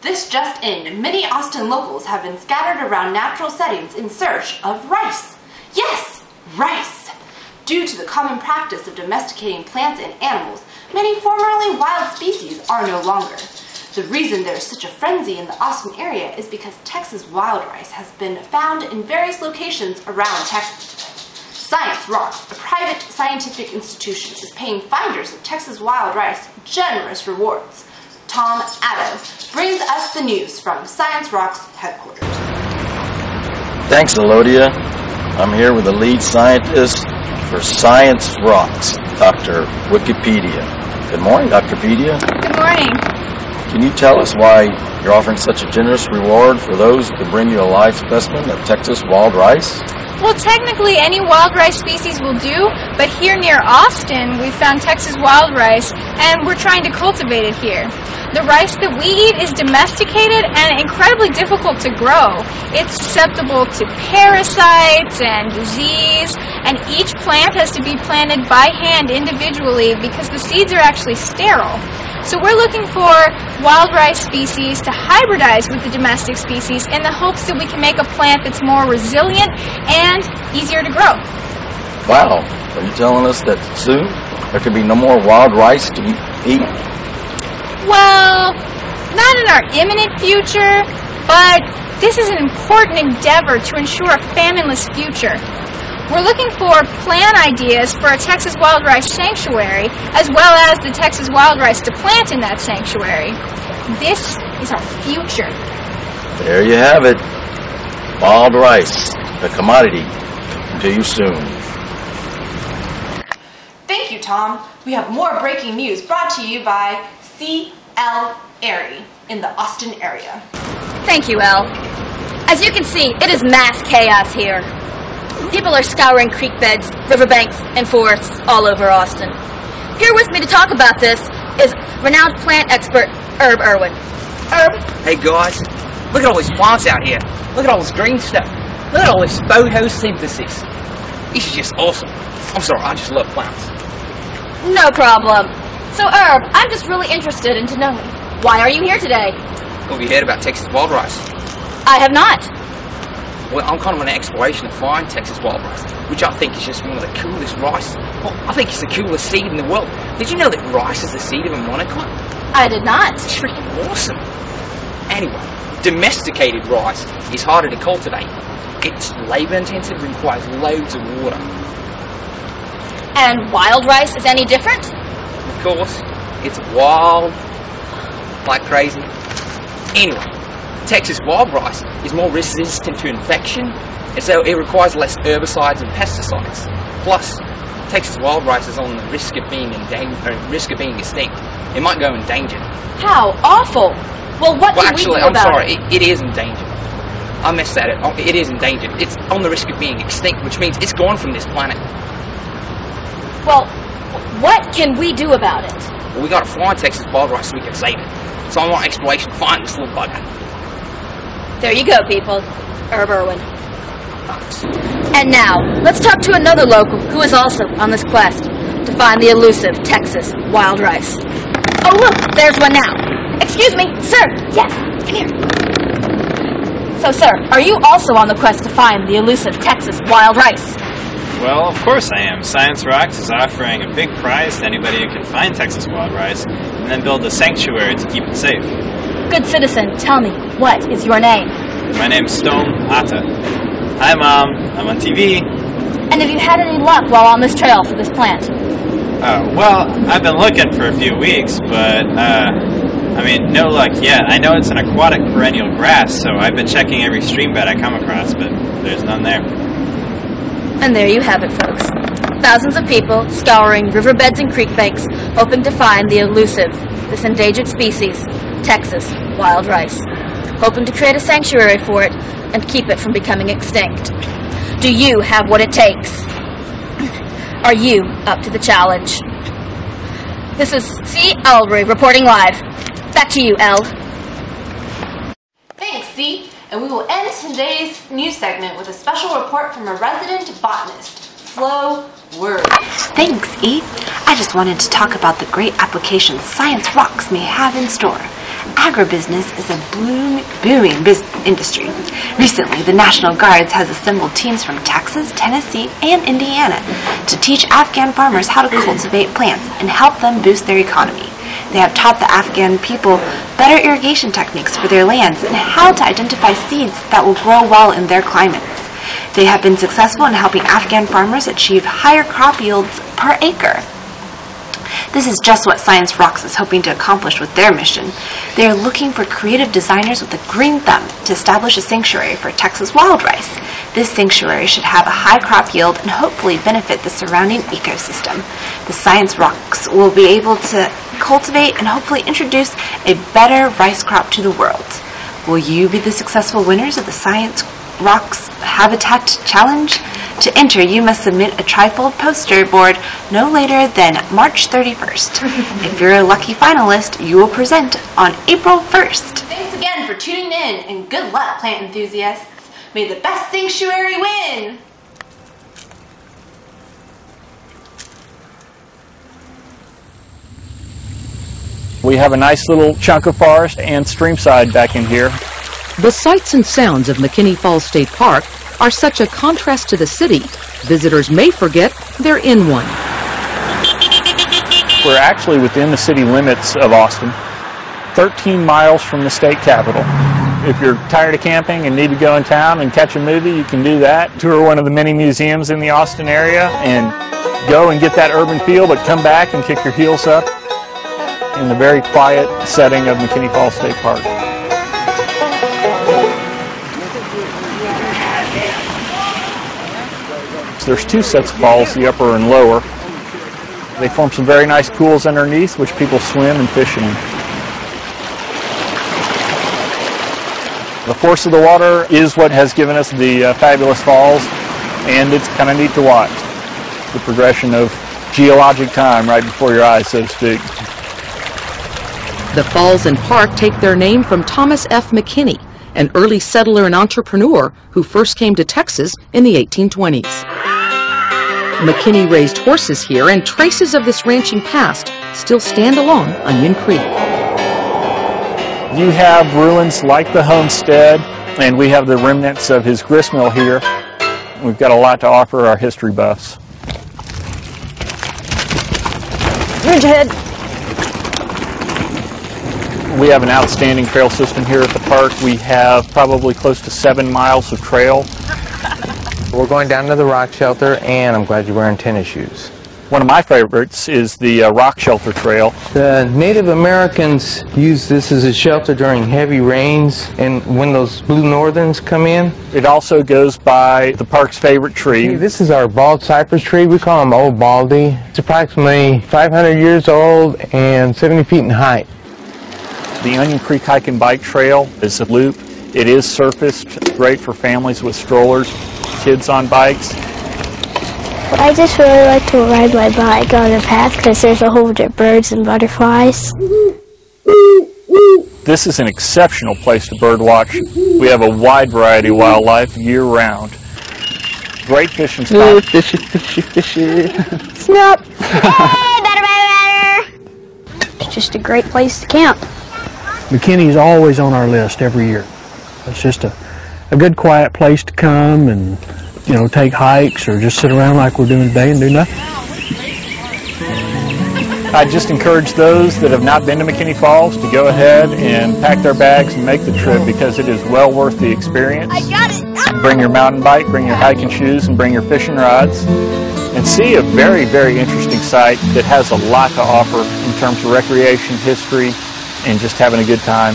This just in, many Austin locals have been scattered around natural settings in search of rice. Yes, rice! Due to the common practice of domesticating plants and animals, many formerly wild species are no longer. The reason there is such a frenzy in the Austin area is because Texas wild rice has been found in various locations around Texas. Science Rocks, a private scientific institution, is paying finders of Texas wild rice generous rewards. Tom Addo brings us the news from Science Rocks headquarters. Thanks, Elodia. I'm here with the lead scientist for Science Rocks, Dr. Wikipedia. Good morning, Dr. Pedia. Good morning. Can you tell us why you're offering such a generous reward for those who can bring you a live specimen of Texas wild rice? Well, technically any wild rice species will do, but here near Austin we found Texas wild rice and we're trying to cultivate it here. The rice that we eat is domesticated and incredibly difficult to grow. It's susceptible to parasites and disease, and each plant has to be planted by hand individually because the seeds are actually sterile. So we're looking for wild rice species to hybridize with the domestic species in the hopes that we can make a plant that's more resilient and easier to grow. Wow, are you telling us that soon there could be no more wild rice to eat? Well, not in our imminent future, but this is an important endeavor to ensure a famine-less future. We're looking for plant ideas for a Texas wild rice sanctuary, as well as the Texas wild rice to plant in that sanctuary. This is our future. There you have it. Wild rice, the commodity. To you soon. Thank you, Tom. We have more breaking news brought to you by C.L. Airy in the Austin area. Thank you, Elle. As you can see, it is mass chaos here. People are scouring creek beds, riverbanks, and forests all over Austin. Here with me to talk about this is renowned plant expert Herb Irwin. Herb? Hey guys, look at all these plants out here. Look at all this green stuff. Look at all this photosynthesis. This is just awesome. I'm sorry, I just love plants. No problem. So Herb, I'm just really interested in to know, why are you here today? Have you heard about Texas wild rice? I have not. Well, I'm kind of on an exploration to find Texas wild rice, which I think is just one of the coolest rice. Well, I think it's the coolest seed in the world. Did you know that rice is the seed of a monocot? I did not. It's freaking awesome. Anyway, domesticated rice is harder to cultivate. It's labor intensive and requires loads of water. And wild rice is any different? Of course, it's wild like crazy. Anyway, Texas wild rice is more resistant to infection, and so it requires less herbicides and pesticides. Plus, Texas wild rice is on the risk of being extinct. It might go endangered. How awful! Well, what can we do about it? I'm sorry, it is endangered. I messed that up. It is endangered. It's on the risk of being extinct, which means it's gone from this planet. Well, what can we do about it? Well, we gotta find Texas wild rice so we can save it. So I'm on exploration to find this little bugger. There you go, people. Herb Irwin. And now, let's talk to another local who is also on this quest to find the elusive Texas wild rice. Oh, look, there's one now. Excuse me, sir. Yes, come here. So, sir, are you also on the quest to find the elusive Texas wild rice? Well, of course I am. Science Rocks is offering a big prize to anybody who can find Texas wild rice and then build a sanctuary to keep it safe. Good citizen, tell me, what is your name? My name's Stone Atta. Hi, Mom. I'm on TV. And have you had any luck while on this trail for this plant? Well, I've been looking for a few weeks, but, no luck yet. I know it's an aquatic perennial grass, so I've been checking every stream bed I come across, but there's none there. And there you have it, folks. Thousands of people scouring riverbeds and creek banks, hoping to find the elusive, this endangered species, Texas wild rice, hoping to create a sanctuary for it and keep it from becoming extinct. Do you have what it takes? Are you up to the challenge? This is C. Ellery reporting live. Back to you, Elle. Thanks, C. And we will end today's news segment with a special report from a resident botanist, Flo Word. Thanks, E. I just wanted to talk about the great applications Science Rocks may have in store. agribusiness is a booming industry. Recently, the National Guards has assembled teams from Texas, Tennessee, and Indiana to teach Afghan farmers how to cultivate plants and help them boost their economy. They have taught the Afghan people better irrigation techniques for their lands and how to identify seeds that will grow well in their climates. They have been successful in helping Afghan farmers achieve higher crop yields per acre. This is just what Science Rocks is hoping to accomplish with their mission. They are looking for creative designers with a green thumb to establish a sanctuary for Texas wild rice. This sanctuary should have a high crop yield and hopefully benefit the surrounding ecosystem. The Science Rocks will be able to cultivate and hopefully introduce a better rice crop to the world. Will you be the successful winners of the Science Rocks Habitat Challenge? To enter, you must submit a trifold poster board no later than March 31st. If you're a lucky finalist, you will present on April 1st. Thanks again for tuning in, and good luck, plant enthusiasts. May the best sanctuary win! We have a nice little chunk of forest and streamside back in here. The sights and sounds of McKinney Falls State Park are such a contrast to the city, visitors may forget they're in one. We're actually within the city limits of Austin, 13 miles from the state capitol. If you're tired of camping and need to go in town and catch a movie, you can do that. Tour one of the many museums in the Austin area and go and get that urban feel, but come back and kick your heels up in the very quiet setting of McKinney Falls State Park. There's two sets of falls, the upper and lower. They form some very nice pools underneath, which people swim and fish in. The force of the water is what has given us the fabulous falls, and it's kind of neat to watch. The progression of geologic time right before your eyes, so to speak. The falls and park take their name from Thomas F. McKinney, an early settler and entrepreneur who first came to Texas in the 1820s. McKinney raised horses here, and traces of this ranching past still stand along Onion Creek. You have ruins like the homestead, and we have the remnants of his gristmill here. We've got a lot to offer our history buffs. Ridgehead. We have an outstanding trail system here at the park. We have probably close to 7 miles of trail. We're going down to the rock shelter, and I'm glad you're wearing tennis shoes. One of my favorites is the rock shelter trail. The Native Americans use this as a shelter during heavy rains and when those blue northerns come in. It also goes by the park's favorite tree. This is our bald cypress tree. We call him Old Baldy. It's approximately 500 years old and 70 feet in height. The Onion Creek Hike and Bike Trail is a loop. It is surfaced, great for families with strollers, kids on bikes. I just really like to ride my bike on the path because there's a whole bunch of birds and butterflies. This is an exceptional place to bird watch. We have a wide variety of wildlife year-round. Great fishing spot. Fishy, fishy, fishy. Snap! Hey, better! It's just a great place to camp. McKinney's always on our list every year. It's just a good quiet place to come and, you know, take hikes or just sit around like we're doing today and do nothing. I just encourage those that have not been to McKinney Falls to go ahead and pack their bags and make the trip because it is well worth the experience. I got it! Bring your mountain bike, bring your hiking shoes, and bring your fishing rods, and see a very, very interesting site that has a lot to offer in terms of recreation, history, and just having a good time.